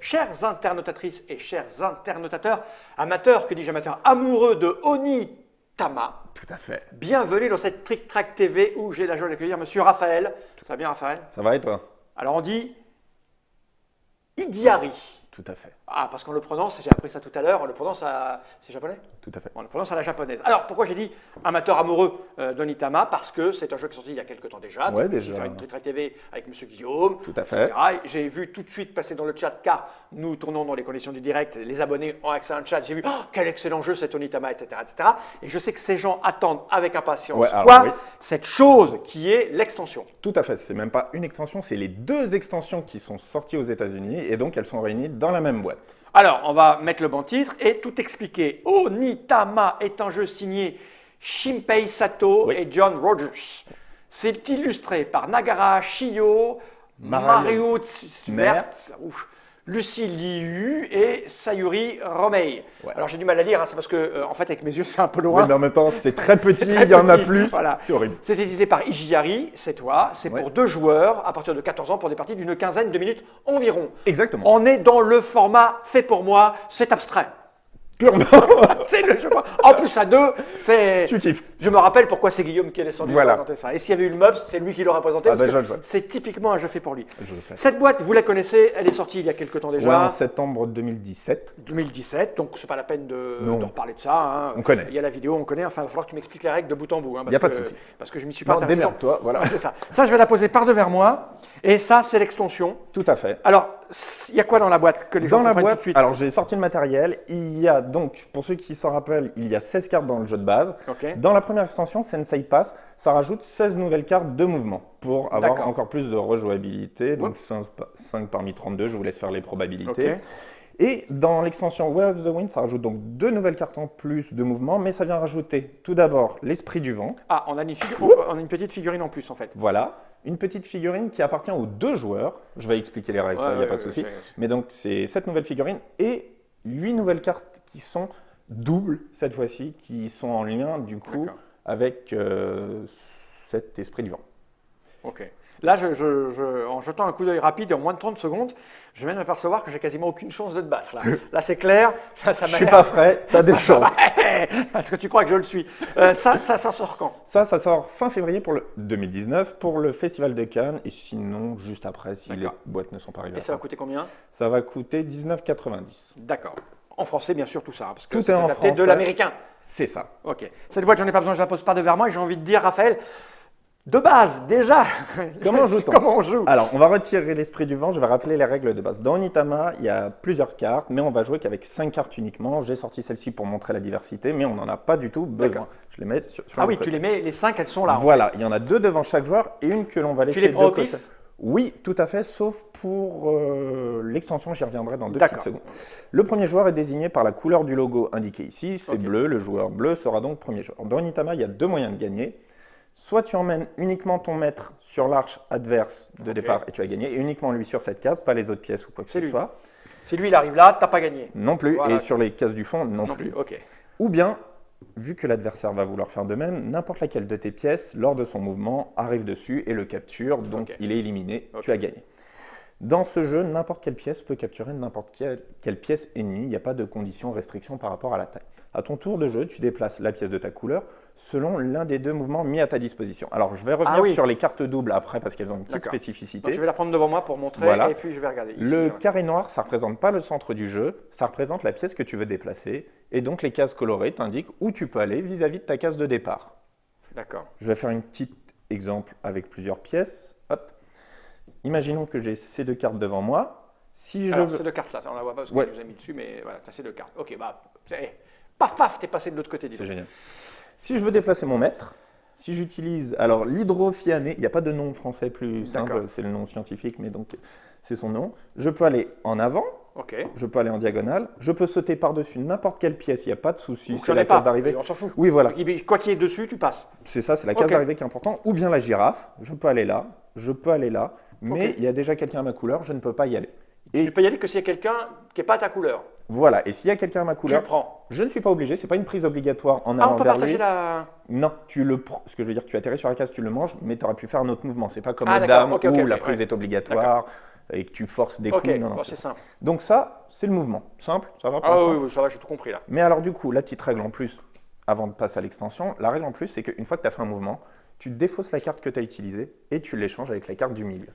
chères internautatrices et chers internautateurs, amateurs, que dis-je amateurs, amoureux de Onitama. Tout à fait. Bienvenue dans cette Trick Track TV où j'ai la joie d'accueillir Monsieur Raphaël. Ça va bien, Raphaël? Ça va et toi? Alors on dit Igiari. Tout à fait. Ah, parce qu'on le prononce, j'ai appris ça tout à l'heure, on le prononce à... C'est japonais? Tout à fait. On le prononce à la japonaise. Alors, pourquoi j'ai dit amateur amoureux d'Onitama? Parce que c'est un jeu qui est sorti il y a quelques temps déjà. Ouais, Donc, déjà. J'ai fait une Trick Track TV avec Monsieur Guillaume. Tout à fait. etc. J'ai vu tout de suite passer dans le chat, car nous tournons dans les conditions du direct, les abonnés ont accès à un chat. J'ai vu, oh, quel excellent jeu cet Onitama, etc., etc. Et je sais que ces gens attendent avec impatience Ouais, alors, quoi? oui. Cette chose qui est l'extension. Tout à fait. C'est même pas une extension, c'est les deux extensions qui sont sorties aux États-Unis et donc elles sont réunies dans la même boîte. Alors, on va mettre le bon titre et tout expliquer. Onitama est un jeu signé Shinpei Sato Oui. et John Rogers. C'est illustré par Nagara Shiyo, Mario Mario Mertz, Lucie Liu et Sayuri Romei. Ouais. Alors, j'ai du mal à lire, hein, c'est parce que, en fait, avec mes yeux, c'est un peu loin. Oui, mais en même temps, c'est très petit, C'est très il y en a petit, plus. voilà. C'est horrible. C'est édité par Igiari, c'est toi. C'est Ouais. pour 2 joueurs à partir de 14 ans pour des parties d'une quinzaine de minutes environ. Exactement. On est dans le format fait pour moi, c'est abstrait. Purement. C'est le jeu. En plus, à 2, c'est. Tu kiffes. Je me rappelle pourquoi c'est Guillaume qui est descendu Voilà. présenter ça. Et s'il y avait eu le Mobs, c'est lui qui l'aurait présenté. Ah parce bah, que je le sais. c'est typiquement un jeu fait pour lui. Je le sais. Cette boîte, vous la connaissez, elle est sortie il y a quelques temps Ouais, déjà. en septembre 2017. 2017, donc c'est pas la peine de Non. reparler de ça. Hein. On connaît. Il y a la vidéo, on connaît. Enfin, il va falloir que tu m'expliques les règles de bout en bout. Hein, Il y a parce pas de que- souci. Parce que je m'y suis pas Non, intéressé. démerde-toi, voilà. C'est ça. Ça, je vais la poser par devers moi. Et ça, c'est l'extension. Tout à fait. Alors, il y a quoi dans la boîte que les gens Dans la comprennent tout de boîte, suite? alors j'ai sorti le matériel. Il y a donc, pour ceux qui s'en rappellent, il y a 16 cartes dans le jeu de base. Ok. Dans la première extension, Sensei Pass, ça rajoute 16 nouvelles cartes de mouvement pour avoir D'accord. encore plus de rejouabilité. Donc 5 parmi 32, je vous laisse faire les probabilités. Ok. Et dans l'extension Way of the Wind, ça rajoute donc 2 nouvelles cartes en plus de mouvement, mais ça vient rajouter tout d'abord l'Esprit du Vent. Ah, on a une petite figurine en plus en fait. Voilà, une petite figurine qui appartient aux 2 joueurs. Je vais expliquer les règles, il n'y a pas de souci. Mais donc, c'est 7 nouvelles figurines et 8 nouvelles cartes qui sont doubles cette fois-ci, qui sont en lien du coup D'accord. avec cet esprit du vent. Ok. Là, en jetant un coup d'œil rapide, en moins de 30 secondes, je viens de m'apercevoir que j'ai quasiment aucune chance de te battre. Là c'est clair. Ça Je m'a suis l'air- pas frais, t'as des chances. Parce que tu crois que je le suis. Ça sort quand? Ça sort fin février pour le 2019 pour le Festival de Cannes et sinon juste après si les D'accord. boîtes ne sont pas arrivées. Et ça va coûter combien? Ça va coûter 19,90. D'accord. En français, bien sûr, tout ça. Hein, parce que Tout c'est est en adapté de français. l'américain. C'est ça. Ok. Cette boîte, j'en ai pas besoin, je la pose pas devant moi. Et j'ai envie de dire, Raphaël, de base, déjà. Comment joue-t-on? Comment on joue? Alors, on va retirer l'esprit du vent, je vais rappeler les règles de base. Dans Onitama, il y a plusieurs cartes, mais on va jouer qu'avec 5 cartes uniquement. J'ai sorti celle-ci pour montrer la diversité, mais on n'en a pas du tout besoin. D'accord. Je les mets sur Ah le oui, côté. tu les mets, les 5, elles sont là. en Voilà, il y en a 2 devant chaque joueur et une que l'on va laisser les prends de au pif? côté. Oui, tout à fait, sauf pour l'extension, j'y reviendrai dans 2 D'accord. petites secondes. Le premier joueur est désigné par la couleur du logo indiqué ici, c'est Ok. bleu, le joueur bleu sera donc premier joueur. Dans Onitama, il y a 2 moyens de gagner. Soit tu emmènes uniquement ton maître sur l'arche adverse de Ok. départ et tu as gagné, et uniquement lui sur cette case, pas les autres pièces ou quoi que C'est ce lui. soit. Si lui, il arrive là, t'as pas gagné. Non plus, Voilà. et sur les cases du fond, non Non plus. plus. Ok. Ou bien, vu que l'adversaire va vouloir faire de même, n'importe laquelle de tes pièces, lors de son mouvement, arrive dessus et le capture, donc Ok. il est éliminé, Ok. tu as gagné. Dans ce jeu, n'importe quelle pièce peut capturer n'importe quelle pièce ennemie, il n'y a pas de conditions, restrictions par rapport à la taille. À ton tour de jeu, tu déplaces la pièce de ta couleur selon l'un des 2 mouvements mis à ta disposition. Alors, je vais revenir oui. sur les cartes doubles après parce qu'elles ont une petite D'accord. spécificité. Donc, je vais la prendre devant moi pour montrer Voilà. et puis je vais regarder. Ici, Le voilà. carré noir, ça ne représente pas le centre du jeu, ça représente la pièce que tu veux déplacer. Et donc, les cases colorées t'indiquent où tu peux aller vis-à-vis de ta case de départ. D'accord. Je vais faire un petit exemple avec plusieurs pièces. Hop. Imaginons que j'ai ces 2 cartes devant moi. Si je Alors, veux... ces 2 cartes là, on la voit pas parce Ouais. qu'il nous a mis dessus, mais voilà, tu as ces 2 cartes. Ok, bah, paf, paf, t'es passé de l'autre côté. Dis C'est donc. génial. Si je veux déplacer mon maître, si j'utilise alors l'hydrophiané, il n'y a pas de nom français plus simple, D'accord. c'est le nom scientifique, mais donc c'est son nom. Je peux aller en avant, Ok. je peux aller en diagonale, je peux sauter par-dessus n'importe quelle pièce, il n'y a pas de souci, Donc, c'est j'en ai la pas. case d'arrivée. On s'en fout. Oui, voilà. Quoi qu'il y ait dessus, tu passes. C'est ça, c'est la case Ok. d'arrivée qui est importante. Ou bien la girafe, je peux aller là, je peux aller là, mais Ok. il y a déjà quelqu'un à ma couleur, je ne peux pas y aller. Tu Et ne peux y aller que s'il y a quelqu'un qui n'est pas à ta couleur. voilà, et s'il y a quelqu'un à ma Tu couleur, le prends. je ne suis pas obligé, c'est pas une prise obligatoire en Ah, allant on peut vers partager lui. la. Non, tu le prends. Ce que je veux dire, tu atterris sur la case, tu le manges, mais tu aurais pu faire un autre mouvement. C'est pas comme Ah, les d'accord. dames Ok, où ok, la ok, prise ouais. est obligatoire. et que tu forces des Ok, coups. Non, non, bon, c'est simple. Donc ça, c'est le mouvement. Simple, ça va pour Ah l'instant. oui, oui, ça va, j'ai tout compris là. Mais alors du coup, la petite règle en plus, avant de passer à l'extension, la règle en plus, c'est qu'une fois que tu as fait un mouvement, tu défausses la carte que tu as utilisée et tu l'échanges avec la carte du milieu.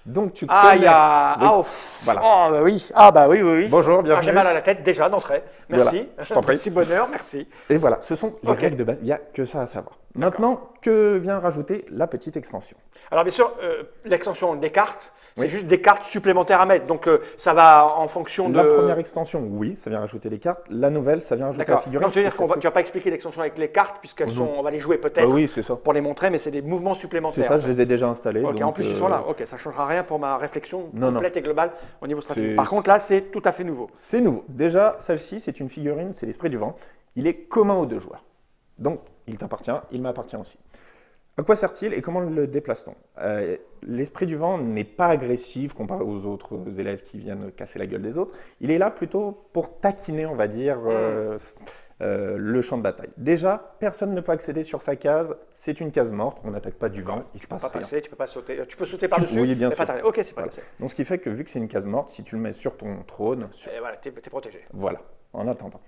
Donc tu Ah, il y connais- a. Oui, Ah, oh, voilà. ah, bah oui. Ah, bah oui, oui, oui. Bonjour, Ah, bienvenue. j'ai mal à la tête déjà d'entrée. Merci. Voilà, je t'en prie. Merci, bonheur, merci. Et voilà, ce sont les Ok. règles de base, il n'y a que ça à savoir. Maintenant, que vient rajouter la petite extension? Alors, bien sûr, l'extension des cartes, c'est Oui. juste des cartes supplémentaires à mettre. Donc, ça va en fonction de. La première extension, oui, ça vient rajouter les cartes. La nouvelle, ça vient rajouter la D'accord. figurine. Non, tu veux dire Et qu'on ça tu vas pas expliquer l'extension avec les cartes, puisqu'elles Non. on va les jouer peut- peut-être Ah oui, c'est ça. pour les montrer, mais c'est des mouvements C'est supplémentaires. ça, en je fait. les ai déjà installés. Ok, donc, en plus ils sont là. Ok, ça ne changera rien pour ma réflexion Non, non. complète et globale au niveau stratégique. C'est- Par contre, là, c'est tout à fait nouveau. C'est nouveau. Déjà, celle-ci, c'est une figurine, c'est l'esprit du vent. Il est commun aux deux joueurs. Donc, il t'appartient, il m'appartient aussi. À quoi sert-il et comment le déplace-t-on? L'esprit du vent n'est pas agressif comparé aux autres élèves qui viennent casser la gueule des autres. Il est là plutôt pour taquiner, on va dire, le champ de bataille. Déjà, personne ne peut accéder sur sa case. C'est une case morte. On n'attaque pas du vent. Il se Tu peux passe pas rien. passer, tu peux pas sauter. Tu peux sauter par-dessus, oui, bien mais sûr. pas t'arrêter. Ok, c'est pas Voilà. grave. Donc, ce qui fait que vu que c'est une case morte, si tu le mets sur ton trône, Et voilà, t'es protégé. voilà, en attendant.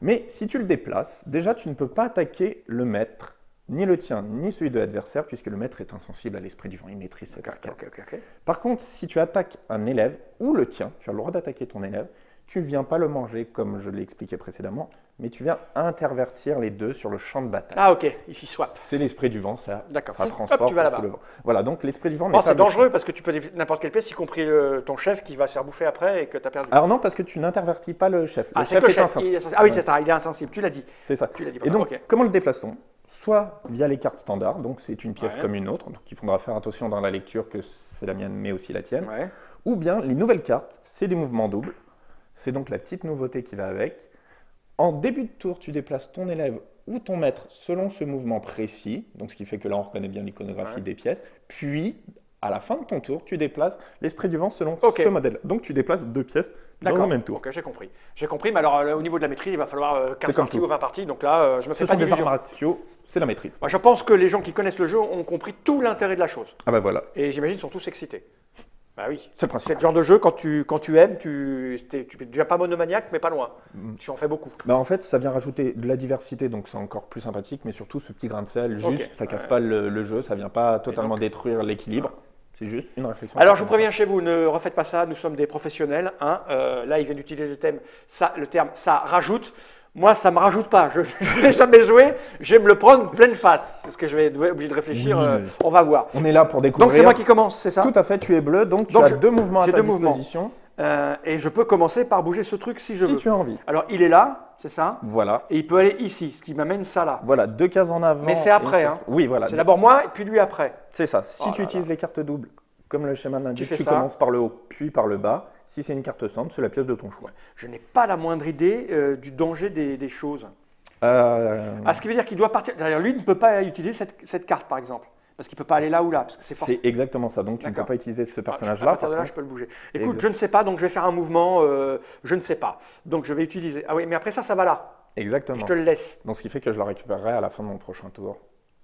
Mais si tu le déplaces, déjà, tu ne peux pas attaquer le maître, ni le tien, ni celui de l'adversaire, puisque le maître est insensible à l'esprit du vent, il maîtrise cette arcade. Ok. Par contre, si tu attaques un élève ou le tien, tu as le droit d'attaquer ton élève, tu ne viens pas le manger comme je l'ai expliqué précédemment, mais tu viens intervertir les deux sur le champ de bataille. Ah, ok, il swap. C'est l'esprit du vent, ça, D'accord. ça Hop, transporte tu vas sous là-bas. le vent. Voilà, donc l'esprit du vent n'est Oh, pas c'est méchant. dangereux parce que tu peux n'importe quelle pièce, y compris ton chef qui va se faire bouffer après et que tu as perdu. Alors non, parce que tu n'intervertis pas le chef. Ah, Le c'est chef que le est chef. insensible. Ah oui, c'est ça, il est insensible. Tu l'as dit. C'est ça. Tu l'as dit. Et donc, ok. comment le déplace-t-on? Soit via les cartes standards, donc c'est une pièce Ouais. comme une autre, donc il faudra faire attention dans la lecture que c'est la mienne mais aussi la tienne. Ouais. Ou bien les nouvelles cartes, c'est des mouvements doubles. C'est donc la petite nouveauté qui va avec. En début de tour, tu déplaces ton élève ou ton maître selon ce mouvement précis, donc ce qui fait que là on reconnaît bien l'iconographie Ouais. des pièces. Puis, à la fin de ton tour, tu déplaces l'esprit du vent selon Ok. ce modèle. Donc tu déplaces deux pièces dans D'accord. un même tour. Ok, j'ai compris. J'ai compris, mais alors au niveau de la maîtrise, il va falloir 15 C'est comme parties tout. ou 20 parties. Donc là, je me fais Ce pas sont des arts d'illusions. martiaux, c'est la maîtrise. Moi, je pense que les gens qui connaissent le jeu ont compris tout l'intérêt de la chose. Ah bah voilà, Et j'imagine qu'ils sont tous excités. Bah oui. c'est le C'est principe. le genre de jeu, quand tu aimes, tu deviens pas monomaniaque, mais pas loin. Tu en fais beaucoup. Bah en fait, ça vient rajouter de la diversité, donc c'est encore plus sympathique, mais surtout ce petit grain de sel, juste, Ok. ça casse Ouais. pas le jeu, ça vient pas totalement donc- détruire l'équilibre, c'est juste une réflexion. Alors, je vous préviens chez vous, ne refaites pas ça, nous sommes des professionnels. Hein. Là, il vient d'utiliser le terme ça rajoute. Moi, ça ne me rajoute pas. Je ne l'ai jamais joué, je vais me le prendre pleine face. Parce que je vais être obligé de réfléchir, Oui, mais- on va voir. On est là pour découvrir. Donc, c'est moi qui commence, c'est ça? Tout à fait, tu es bleu, donc tu Donc, as je- deux mouvements à j'ai ta deux mouvements. disposition, Et je peux commencer par bouger ce truc si je veux. tu as envie. Alors, il est là, c'est ça? Voilà, Et il peut aller ici, ce qui m'amène ça là. voilà, deux cases en avant. Mais c'est et après, une hein. sorte- Oui, voilà, C'est d'abord moi, et puis lui après. c'est ça. Si Oh tu là utilises les cartes doubles, comme le schéma l'indique, fais tu ça. commences par le haut, puis par le bas. Si c'est une carte simple, c'est la pièce de ton choix. Je n'ai pas la moindre idée du danger des choses. Euh, Ah, ce qui veut dire qu'il doit partir. D'ailleurs, lui ne peut pas utiliser cette carte, par exemple. Parce qu'il ne peut pas aller là ou là. Parce que c'est forcément. c'est exactement ça, donc tu ne peux D'accord. pas utiliser ce À personnage-là. partir de par là, je contre. peux le bouger. Écoute, Exact. je ne sais pas, donc je vais faire un mouvement. Je ne sais pas. Donc je vais utiliser. Ah oui, mais après ça va là. Exactement. Je te le laisse. Donc ce qui fait que je la récupérerai à la fin de mon prochain tour.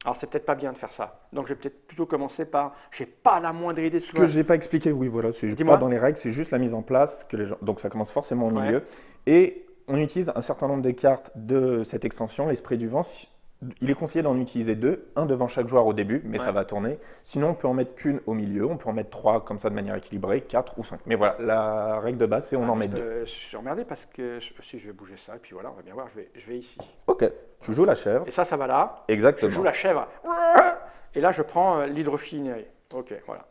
Alors c'est peut-être pas bien de faire ça. Donc je vais peut-être plutôt commencer par. Je n'ai pas la moindre idée de ce Ce que je n'ai pas expliqué, oui, voilà, c'est Dis-moi. pas dans les règles, c'est juste la mise en place. Que les gens... Donc ça commence forcément au Ouais. milieu. Et on utilise un certain nombre de cartes de cette extension, l'esprit du vent. Il est conseillé d'en utiliser deux, un devant chaque joueur au début, mais Ouais. ça va tourner. Sinon, on peut en mettre qu'une au milieu, on peut en mettre trois comme ça de manière équilibrée, quatre ou cinq. Mais voilà, la règle de base, c'est on en met deux. Je suis emmerdé parce que si je vais bouger ça, et puis voilà, on va bien voir, je vais ici. Ok, tu joues la chèvre, Et ça va là. Je exactement. joue la chèvre. Et là, je prends l'hydrophilie. Ok, voilà.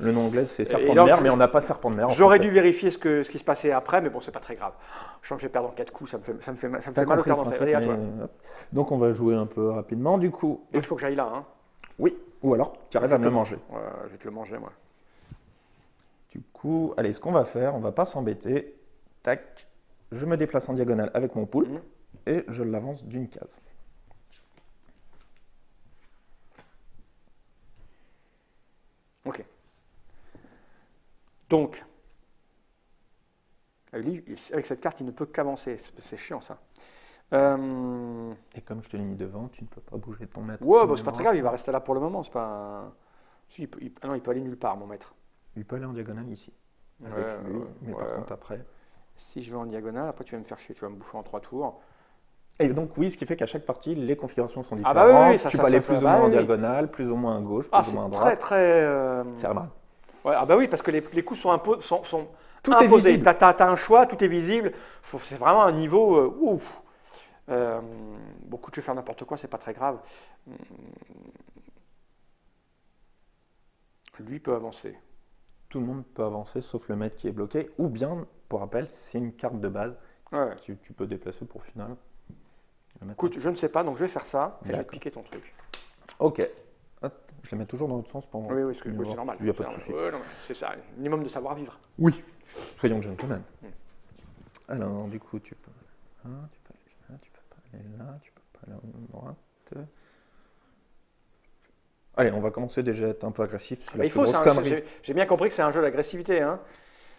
Le nom anglais, c'est Et serpent de donc, mer, mais on n'a pas serpent de mer. en J'aurais français. dû vérifier ce qui se passait après, mais bon, c'est pas très grave. Je sens que je vais perdre en 4 coups, ça me fait mal T'as au compris cœur le d'entrée. principe, Allez, à toi. mais- Donc on va jouer un peu rapidement du coup. Donc, il faut que j'aille là. Hein. Oui, ou alors tu arrives à me le manger. Ouais, je vais te le manger, moi. Du coup, allez, ce qu'on va faire, on va pas s'embêter. Tac, je me déplace en diagonale avec mon poulpe Mhm. et je l'avance d'une case. Ok. Donc, lui, avec cette carte, il ne peut qu'avancer. C'est chiant, ça. Et comme je te l'ai mis devant, tu ne peux pas bouger ton maître. Ouais, bah, c'est pas très grave, il va rester là pour le moment. C'est pas. Si, ah non, il peut aller nulle part, mon maître. Il peut aller en diagonale ici. Avec Ouais, lui, mais par ouais. contre après. Si je vais en diagonale, après tu vas me faire chier, tu vas me bouffer en 3 tours. Et donc oui, ce qui fait qu'à chaque partie, les configurations sont Ah bah oui, différentes. oui, ça, Tu ça, peux aller ça, plus ou bah moins en oui, oui. diagonale, plus ou moins à gauche, Ah, plus ou moins à c'est très, droite. très... C'est rare. Ouais, ah bah oui, parce que les coups sont, sont Tout est imposés. visible. T'as un choix, tout est visible. C'est vraiment un niveau... ouf. Beaucoup de je vais faire n'importe quoi, c'est pas très grave. Lui peut avancer. Tout le monde peut avancer sauf le maître qui est bloqué. Ou bien, pour rappel, c'est une carte de base Ouais. que tu peux déplacer pour final. Le mettre Écoute, je ne sais pas, donc je vais faire ça et je vais te D'accord. piquer ton truc. Ok. Hop, je les mets toujours dans l'autre sens pour Oui, oui, oui, c'est normal. Il n'y a pas C'est de normal. souci. Ouais, non, c'est ça, minimum de savoir-vivre. Oui. Soyons gentlemen. Alors, du coup, tu peux aller là, tu peux aller là, tu peux pas aller là, tu peux pas aller en droite. Allez, on va commencer déjà à être un peu agressif. C'est la Il plus faut, grosse connerie. j'ai bien compris que c'est un jeu d'agressivité. Hein.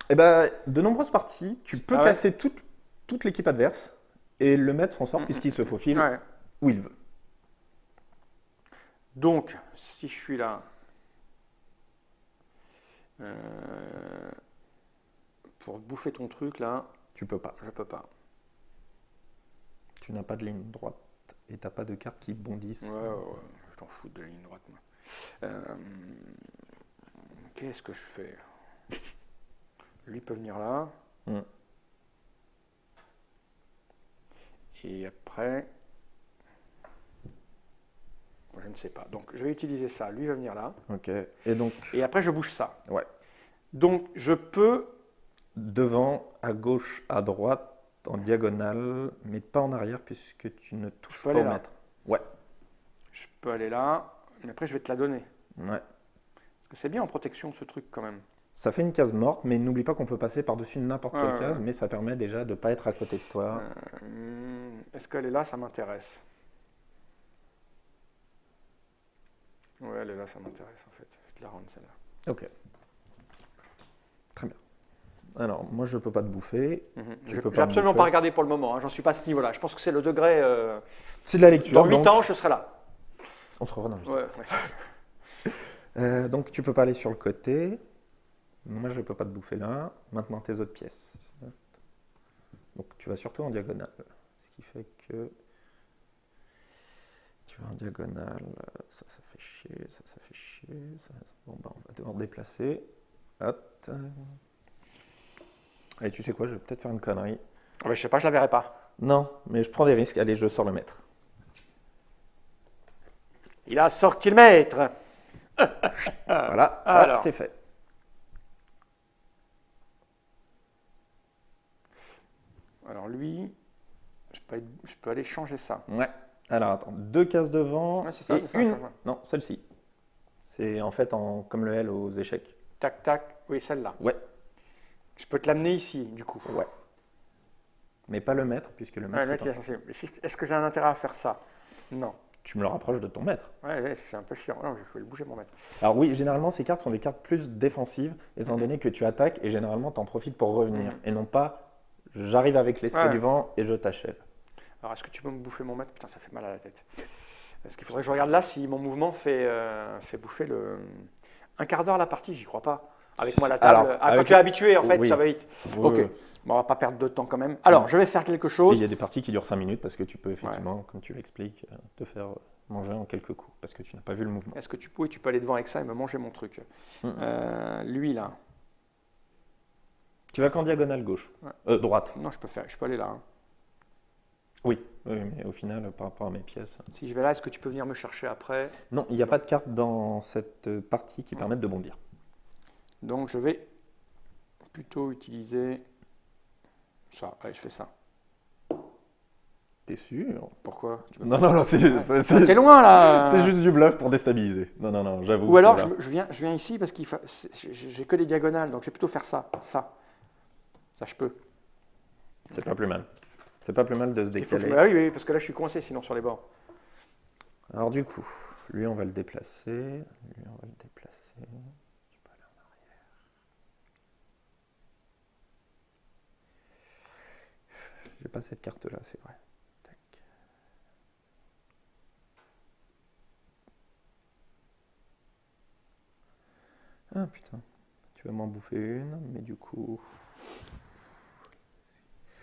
Eh ben, de nombreuses parties, tu peux Ah ouais. casser toute l'équipe adverse et le maître s'en sort puisqu'il se faufile Ouais. où il veut. Donc, si je suis là, pour bouffer ton truc là, Tu peux pas. je peux pas. Tu n'as pas de ligne droite et t'as pas de cartes qui bondissent. Ouais, ouais, je t'en fous de la ligne droite. Moi. Qu'est-ce que je fais? Lui peut venir là. Mm. Et après, je ne sais pas. Donc, je vais utiliser ça. Lui va venir là. Ok. Et donc, Et après, je bouge ça. ouais. Donc, je peux. Devant, à gauche, à droite, en diagonale, mais pas en arrière puisque tu ne touches peux pas aller au là. maître. Ouais. Je peux aller là. Mais après, je vais te la donner. Ouais. Parce que c'est bien en protection ce truc quand même. Ça fait une case morte, mais n'oublie pas qu'on peut passer par-dessus n'importe quelle Ouais, case, ouais. mais ça permet déjà de ne pas être à côté de toi. Est-ce qu'elle est là? Ça m'intéresse. Ouais, elle est là, ça m'intéresse en fait. Je vais te la rendre celle-là. Ok. Très bien. Alors, moi, je ne peux pas te bouffer. Tu Je peux n'ai pas me absolument bouffer. pas regardé pour le moment. Hein. J'en suis pas à ce niveau-là. Je pense que c'est le degré. C'est de la lecture. Dans 8 donc ans, je serai là. On se revoit dans 8 ans. Ouais, ouais. Donc, tu peux pas aller sur le côté. Moi, je ne peux pas te bouffer là. Maintenant, tes autres pièces. Donc, tu vas surtout en diagonale. Ce qui fait que tu vas en diagonale. Ça fait chier. Ça fait chier. Bon, bah, on va devoir déplacer. Hop. Allez, tu sais quoi, je vais peut-être faire une connerie. Ah bah, je sais pas, je la verrai pas. Non, mais je prends des risques. Allez, je sors le maître. Il a sorti le maître. Voilà, ça, alors. c'est fait. Alors lui, je peux aller changer ça. Ouais. Alors, attends, 2 cases devant Ouais, c'est ça, et c'est ça, une. changement. Non, celle-ci. C'est en fait comme le L aux échecs. Tac, tac. Oui, celle-là. Ouais, Je peux te l'amener ici, du coup. ouais. Mais pas le maître, puisque le Ouais, maître le mec, est il est inscrit. censé- Est-ce que j'ai un intérêt à faire ça? Non. Tu me le rapproches de ton maître. Ouais, c'est un peu chiant. Non, je vais le bouger, mon maître. Alors oui, généralement, ces cartes sont des cartes plus défensives, étant donné que tu attaques et généralement, tu en profites pour revenir. Et non pas, j'arrive avec l'esprit Ouais. du vent et je t'achève. Alors, est-ce que tu peux me bouffer mon maître? Putain, ça fait mal à la tête. Est-ce qu'il faudrait que je regarde là si mon mouvement fait bouffer un quart d'heure la partie? J'y crois pas. Avec moi, la table. Alors, quand avec- tu es habitué, en fait, oui. ça va vite. Oui, Ok. oui. Bon, on va pas perdre de temps quand même. Alors, je vais faire quelque Et chose. il y a des parties qui durent 5 minutes parce que tu peux effectivement, comme tu l'expliques, te faire manger en quelques coups parce que tu n'as pas vu le mouvement. Est-ce que tu peux aller devant avec ça et me manger mon truc? Lui, là. Tu vas qu'en diagonale gauche. Droite. Non, je peux aller là. Hein. Oui, mais au final, par rapport à mes pièces. Si je vais là, est-ce que tu peux venir me chercher après? Non, il n'y a pas de carte dans cette partie qui permettent de bondir. Donc, je vais plutôt utiliser ça. Allez, je fais ça. T'es sûr? Pourquoi? Tu peux Non, pas- non, non, T'es loin là. c'est juste du bluff pour déstabiliser. Non, non, non, j'avoue. Ou alors, voilà. je viens ici parce qu'il j'ai que des diagonales, donc je vais plutôt faire ça. Ça, je peux. C'est pas plus mal. C'est pas plus mal de se Il faut que décaler. ah oui, oui, parce que là, je suis coincé sinon sur les bords. Alors du coup, lui on va le déplacer. Lui on va le déplacer. Je peux aller en arrière. J'ai pas cette carte là, c'est vrai. Tac. Ah putain. Tu tu vas m'en bouffer une, mais du coup...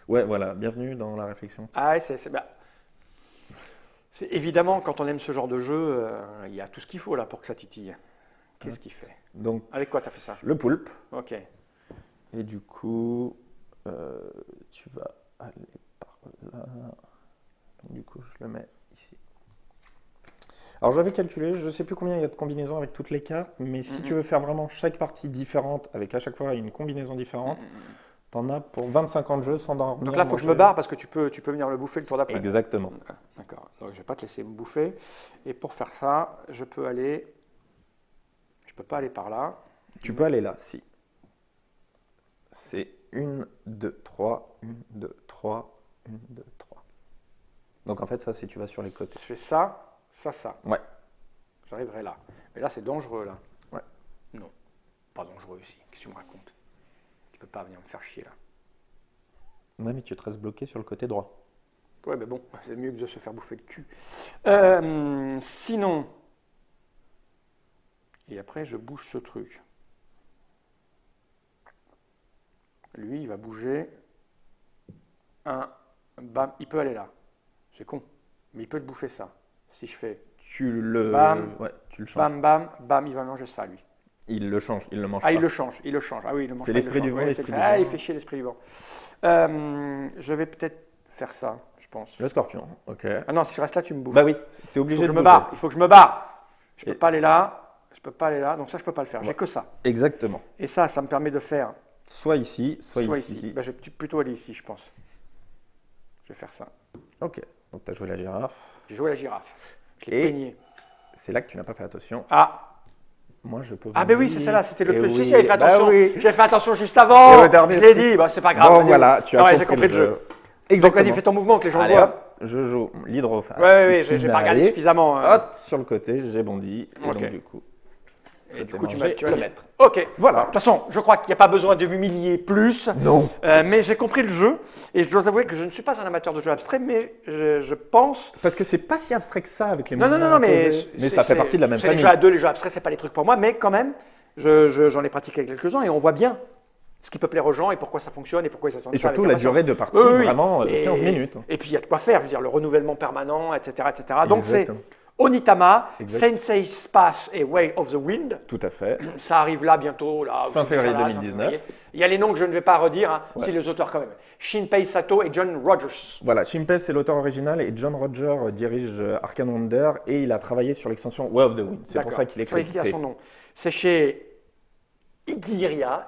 Ouais, voilà, bienvenue dans la réflexion. Ah ouais, c'est évidemment, quand on aime ce genre de jeu, il y a tout ce qu'il faut là pour que ça titille. Qu'est-ce qu'il fait? Donc, Avec quoi tu as fait ça? le poulpe. Ok. Et du coup, tu vas aller par là. Du coup, je le mets ici. Alors, j'avais calculé, je ne sais plus combien il y a de combinaisons avec toutes les cartes, mais si tu veux faire vraiment chaque partie différente, avec à chaque fois une combinaison différente, t'en as pour 25 ans de jeu sans dormir. Donc là, il faut que je me barre parce que tu peux venir le bouffer le tour d'après. Exactement. D'accord. Donc je ne vais pas te laisser me bouffer. Et pour faire ça, je peux aller. Je peux pas aller par là. Tu peux aller là, si. C'est 1, 2, 3, 1, 2, 3, 1, 2, 3. Donc en fait, ça, c'est tu vas sur les côtés. Je fais ça, ça. Ouais. J'arriverai là. Mais là, c'est dangereux, là. Ouais. Non, pas dangereux ici. Qu'est-ce que tu me racontes? Tu peux pas venir me faire chier, là. Ouais, mais tu te restes bloqué sur le côté droit. Ouais, mais bon, c'est mieux que de se faire bouffer le cul. Sinon... Et après, je bouge ce truc. Lui, il va bouger. Bam, il peut aller là. C'est con. Mais il peut te bouffer ça. Si je fais... Tu le... Bam, ouais, tu le changes. bam, il va manger ça, lui. Il le change, il le mange Ah, pas. il le change. Ah oui, il le mange. C'est pas, il l'esprit le du change. vent, Oui, l'esprit du Ah, vent. il fait chier l'esprit du vent. Je vais peut-être faire ça, je pense. Le scorpion, ok. Ah non, si je reste là, tu me bouffes. Bah oui, t'es Il faut obligé que de je me bouger. barre. Il faut que je me barre. Je peux Et- pas aller là. Je peux pas aller là. Donc ça, je peux pas le faire. J'ai Ouais. que ça. Exactement. Et ça me permet de faire Soit ici, soit soit ici. ici. Bah, je vais plutôt aller ici, je pense. Je vais faire ça. Ok, donc tu as joué la girafe. J'ai joué la girafe. Je l'ai Et- peigné. C'est là que tu n'as pas fait attention. Ah, Moi, je peux ah vous ben oui, dire- c'est celle-là. C'était le Eh truc. Si, oui, j'avais fait bah attention. oui. J'ai fait attention juste avant. Et au dernier Je l'ai truc. dit. Bah, c'est pas grave. Bon, vas-y. voilà, tu as Ah ouais, compris j'ai compris le jeu. Exactement. Donc vas-y, fais ton mouvement que les gens Allez, voient. hop, je joue l'hydrophare. Ouais, j'ai pas regardé suffisamment. Hop, sur le côté, j'ai bondi. Et Ok. donc, du coup, Et du t'ai coup, tu mangé vas le le maître. Ok. Voilà. De toute façon, je crois qu'il n'y a pas besoin de m'humilier plus. Non. Mais j'ai compris le jeu. Et je dois avouer que je ne suis pas un amateur de jeux abstraits, mais je pense. Parce que c'est pas si abstrait que ça avec les Non, mouvements mais. imposés. Mais ça fait partie de la même C'est famille. les jeux à deux, les jeux abstraits, c'est pas les trucs pour moi, mais quand même, j'en ai pratiqué quelques-uns et on voit bien ce qui peut plaire aux gens et pourquoi ça fonctionne et pourquoi ils attendent Et ça surtout avec la durée de partie, Oui. vraiment Et- 15 minutes. Et puis il y a de quoi faire, je veux dire, le renouvellement permanent, etc. Donc c'est Exactement. Onitama, Exact. Sensei Space et Way of the Wind. Tout à fait. Ça arrive là bientôt. Là, Fin c'est février déjà là, 2019. février. Il y a les noms que je ne vais pas redire, hein, Ouais. si les auteurs quand même. Shinpei Sato et John Rogers. Voilà, Chimpes c'est l'auteur original et John Roger dirige Arcane Wonder et il a travaillé sur l'extension Way of the Wind. C'est pour D'accord. ça qu'il est Faut écrire crédité. son nom. C'est chez Igihara,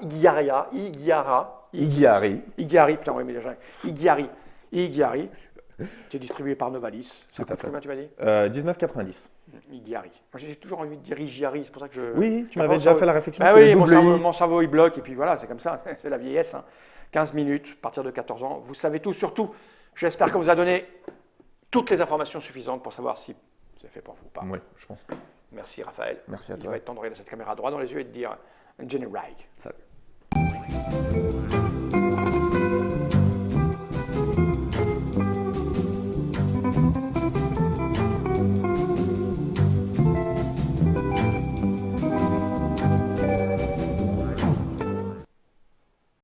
putain, oui, mais déjà, Igihari. C'est distribué par Novalis. Ça Tout à coûte fait. combien, tu m'as dit? 19,90. Igihari. Moi, j'ai toujours envie de dire Igihari, c'est pour ça que je... Oui, tu Mon m'avais déjà cerveau- fait la réflexion. Bah que oui, le mon double cerveau, I- mon cerveau, il bloque, et puis voilà, c'est comme ça, c'est la vieillesse. Hein. 15 minutes, à partir de 14 ans, vous savez tout. Surtout, j'espère qu'on vous a donné toutes les informations suffisantes pour savoir si c'est fait pour vous ou pas. Oui, je pense. Merci Raphaël. Merci à Il toi. va être temps de regarder cette caméra droit dans les yeux et de dire « Generate ». Salut.